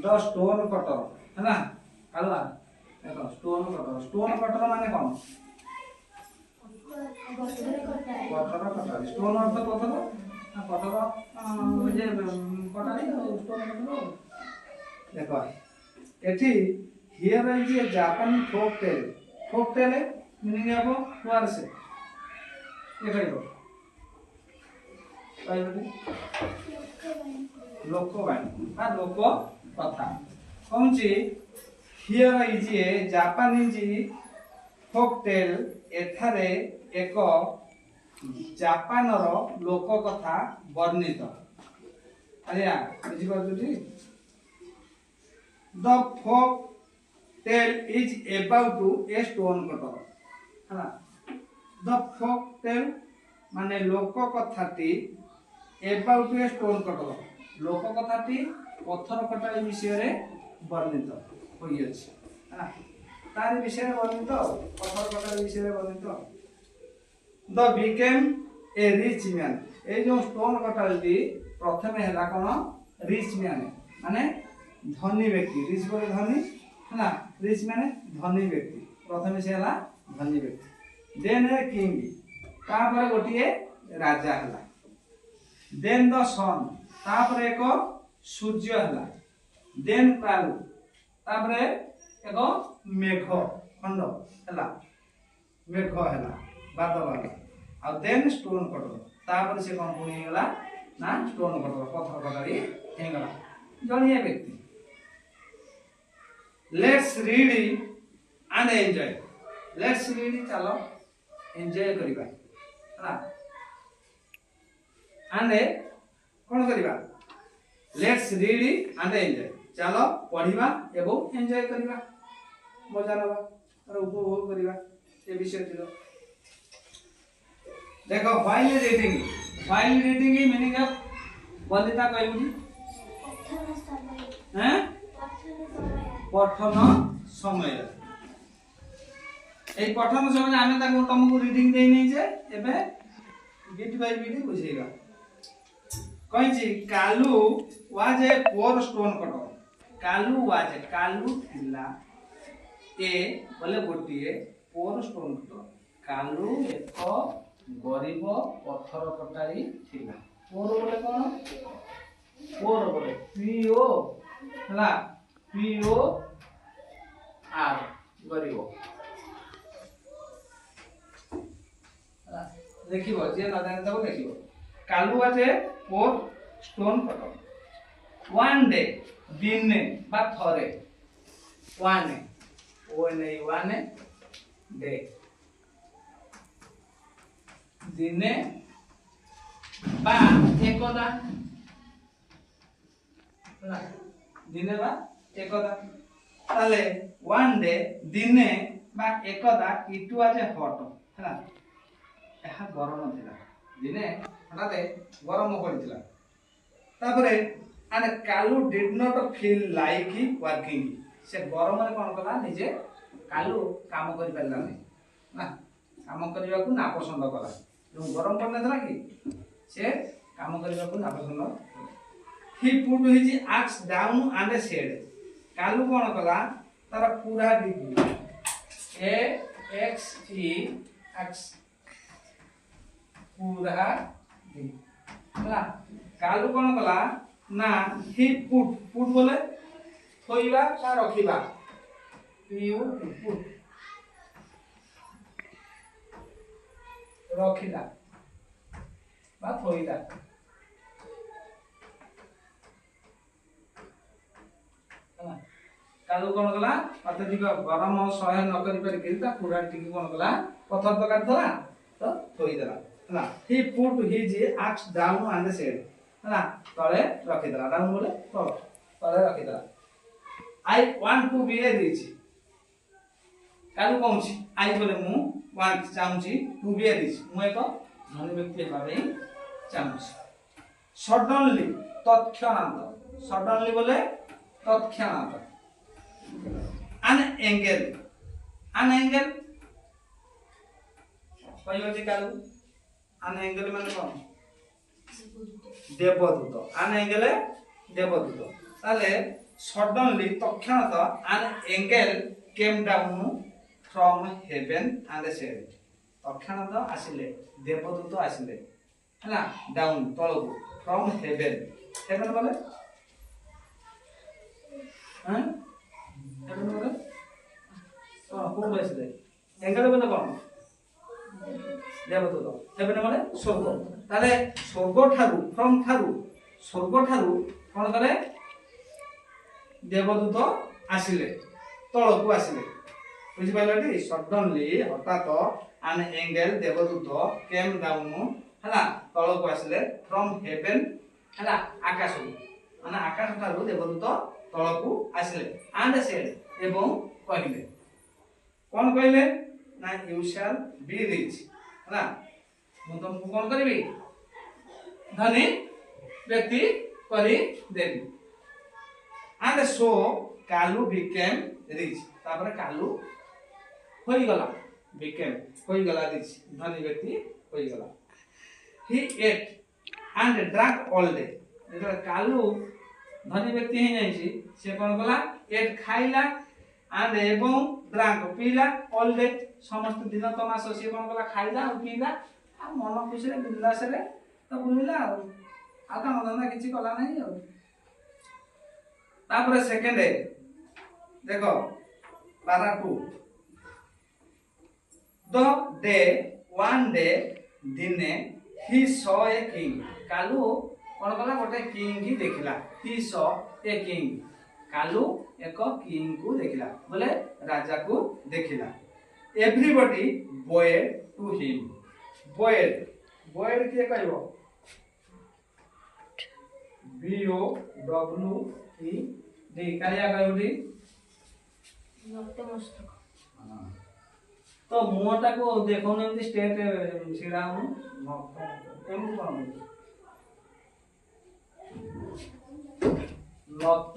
the stone cutter है ना कालुआ देखो स्टोन कटर माने कौन पत्थर कटारी स्टोन अर्थ पत्थर पत्थर जे कटारी स्टोन कटर देखो एठी हियर इज ए जापानी folk tale meaning of who are say ये कहियो लोकवाणी हाँ लोक कथा कौन ची here is a Japanese folk tale एथारे एक जापानर लोक कथा वर्णित आलिया बुझी पाछुटी the folk tale is about a stone cutter है द folk tale माने लोक कथाटी about a stone cutter लोक कथाटी पत्थर कटाई विषय रे वर्णित होई अछि है तार विषय रे वर्णित पत्थर कटाई विषय रे वर्णित the became a rich man ए जो स्टोन कटाई प्रथमे हला कोन रिच मैन माने धनी व्यक्ति रिच बोले धनी है ना रिच माने धनी व्यक्ति प्रथमे से हला धनी व्यक्ति देन ए किंग तापर गोटिए राजा हला देन द सन तापर एक सूर्य हला देन कालू तापर एक मेघ खंड हला मेघ हला बादल हला आ देन स्टोन कटर तापर से कोन पुनी गला ना स्टोन कटर पत्थर कटारी हे गला जणिया व्यक्ति let's read and enjoy let's read चलो एंजॉय करिबा हला एंड कोन करिबा लेट्स रीड एंड एंजॉय चलो पढिबा एवं एंजॉय करिबा मजा लबा और उपभोग करिबा ए विषय दिलो देखो व्हाइल रीडिंग मीनिंग ऑफ बंदिता कहबुनी हैं पठन समय ए पठन समय आमे ताको तुमको रीडिंग देई नै जे एबे बिट बाय बिट बुझेगा कहिछि Kalu was a poor stone cutter Kalu थिला ए बोले गोटिए पोर स्टोन कटर कालू एक गरीब पत्थर कटाई थिला पोर बोले कोन पोर बोले पीओ हला पीओ आर गरीब देखिबो जे न जाने तब देखिबो कालू आजे पोर स्टोन कटर वन डे दिन बा थरे वन वन डे दिने बा एकदा दिने बा एकदा ताले वन डे दिने बा एकदा इट वाज ए हॉट हैला एहा गरम थिला दिने हटाते गरम पड़िथिला तापरे आने Kalu did not feel like working से गरम रे कोन कला निजे कालू काम करि परला नै ना काम करबा को ना पसंद कला जो गरम पड़ने था कि से काम करबा को ना पसंद he put his axe down and said Kalu कोन कला तार पूरा डिग्री ए एक्स ई एक्स पूरा डी हला कालू कोन कला ना ही पुट बोले थोइबा का रखिबा पीयू पुट रखिला बा थोइला कालू कोन कला अत्यधिक गरम सहन न करि पारि केता पूरा टिकी कोन कला पत्थर तो काटला तो थोइ देला हला he put his axe down and said हला तळे रखि देला डाउन बोले तळे रखि देला I want to be a rich Kalu कहूची आई बोले मु वांट चाहूची टू बी ए रिच मु एक धनी व्यक्ति भाबे चाहूची सडनली तत्क्षणांत सडनली बोले तत्क्षणांत an angel कहयो J Kalu an angel माने कोन देवदूत an angel देवदूत ताले suddenly তৎক্ষণাৎ an angel came down from heaven and said তৎক্ষণাৎ আসিলে দেবদূত আসিলে হলা ডাউন তলকু from heaven heaven বলে হ্যাঁ heaven বলে কোন আসিলে angel বলে কোন দেবদূত heaven বলে স্বর্গ তাহলে স্বর্গ ঠারু from ঠারু স্বর্গ ঠারু কোন করে দেবদূত আসিলে তলকু আসিলে বুঝি পাইলটি সডনলি হঠাৎ আন এঙ্গেল দেবদূত কেম ডাউন হলা তলকু আসিলে ফ্রম হেভেন হলা আকাশ মানে আকাশ ঠারু দেবদূত তলকু আসিলে আন্ড সেড এবং কহিলে কোন কহিলে না ইউ শ্যাল বি রিচ হলা মু তুমকু কোন করিবি ধনী ব্যক্তি করি দেবি and so kalu became rich তারপরে কালু হই গলা became হই গলা rich ধনী ব্যক্তি হই গলা he ate and drank all day যেটা কালু ধনী ব্যক্তি হই যাইছি সে কোন গলা ate খাইলা and এবং drank পিলা all day সমস্ত দিন তো মাস সে কোন গলা খাইলা আর পিলা আর মন খুশিরে বিন্দাসরে তো বুলিলা আর কাম ধন্দা কিছু কলা নাই আর তারপরে সেকেন্ডে দেখো পারা 2 the day one day দিনে he saw a king Kalu কোন কলা গোটে কিং কি দেখিলা he saw a king Kalu এক কিং কু দেখিলা বলে রাজা কু দেখিলা everybody bowed to him bowed কে কইব b o w e d কালিয়া কইবটি নতমস্তক তো মুহটাକୁ ଦେଖୁନ ଏମିତି ଷ୍ଟେଟ ଛିଡା ହଉନ କେମିତି କଣ ନତ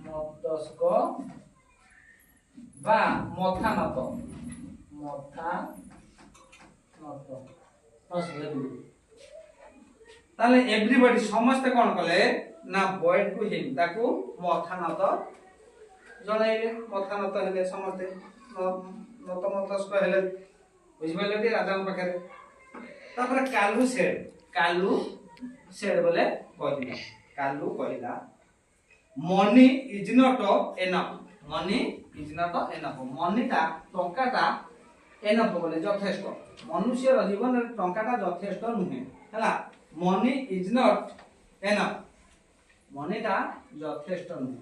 ମସ୍ତକ বা মথা নত তাহলে এভরিবডি সমস্তে কোন কলে না বয়েড টু হিম তাকু মথা নত জনাইলে মথা নত হেলে সমস্তে নত মতস্ক হেলে বুঝিপাইলে টি রাজাଙ୍କ পাখরে তারপরে কালু সেড বলে কহিলা কালু কহিলা money is not enough money is not enough মনিটা টঙ্কাটা এনাফ বলে যথেষ্ট মনুষ্যর জীবনের টঙ্কাটা যথেষ্ট নুহে হেলা মনি ইজ নট এনাফ মনিটা যথেষ্ট নুহে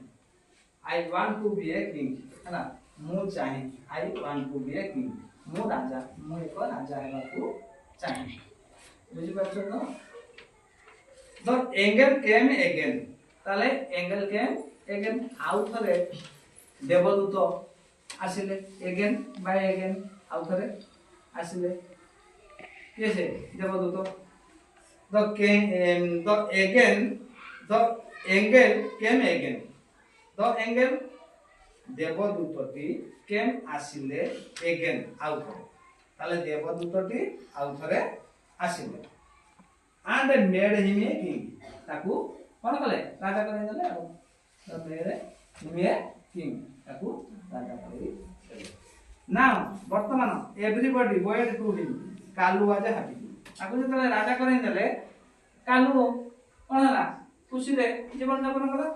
I want to be a king হেলা মু চাহে I want to be a king মু রাজা মু এক রাজা হেବାକୁ চাহে বুঝি পাচ্ছ তো The angel came again তাহলে angel came again আউ থরে দেবদূত আসিলে again by again আউ থরে আসিলে কেসে দেবদূত the angel came again the angel দেবদূতটি came আসিলে again আউ থরে তাহলে দেবদূতটি আউ থরে আসিলে and made him a king তাকু কোন কলে রাজা করে দেলে আর made him a king তাকু রাজা করে দেলে নাও বর্তমান everybody bowed to him Kalu was happy তাকু যেতলে রাজা করে দেলে কালু কোন হলা খুশি রে জীবন যাপন করা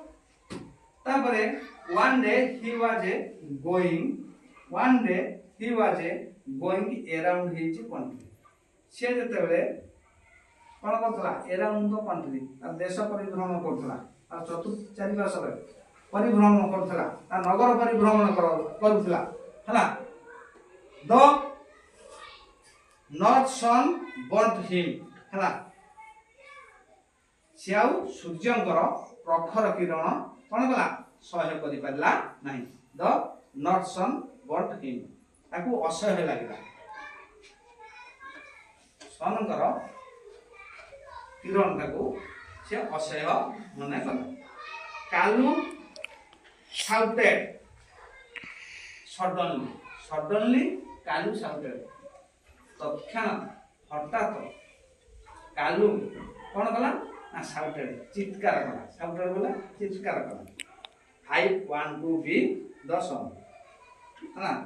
তারপরে one day he was going around his country সে যেতলে কোন করতলা এরাউন্ড দ কান্ট্রি আর দেশ পরিভ্রমণ করতলা আর চারিপাশে পরিভ্রমণ করতলা আর নগর পরিভ্রমণ করুতলা হলা দ নর্থ সন বন্ট হিম হলা সিয়াউ সূর্যଙ୍କର প্রখর কিରଣ কোন কলা সহ্ୟ କରି ପାରିଲା ନାହିଁ ଦ ନର୍ଥ ସନ୍ ବଣ୍ଟ ହିମ୍ ତାକୁ ଅସହ୍ୟ ଲାଗିଲା ସନଙ୍କର କିରଣ ତାକୁ ସେ ଅସହ୍ୟ ମନେ କଲା Kalu shouted suddenly Kalu shouted ତତ୍କ୍ଷଣାତ୍ ହଠାତ୍ କାଲୁ କଣ କଲା না শাউটেড চিৎকার করা শাউটেড বলে চিৎকার করা 5 1 2 বি 10 হ্যাঁ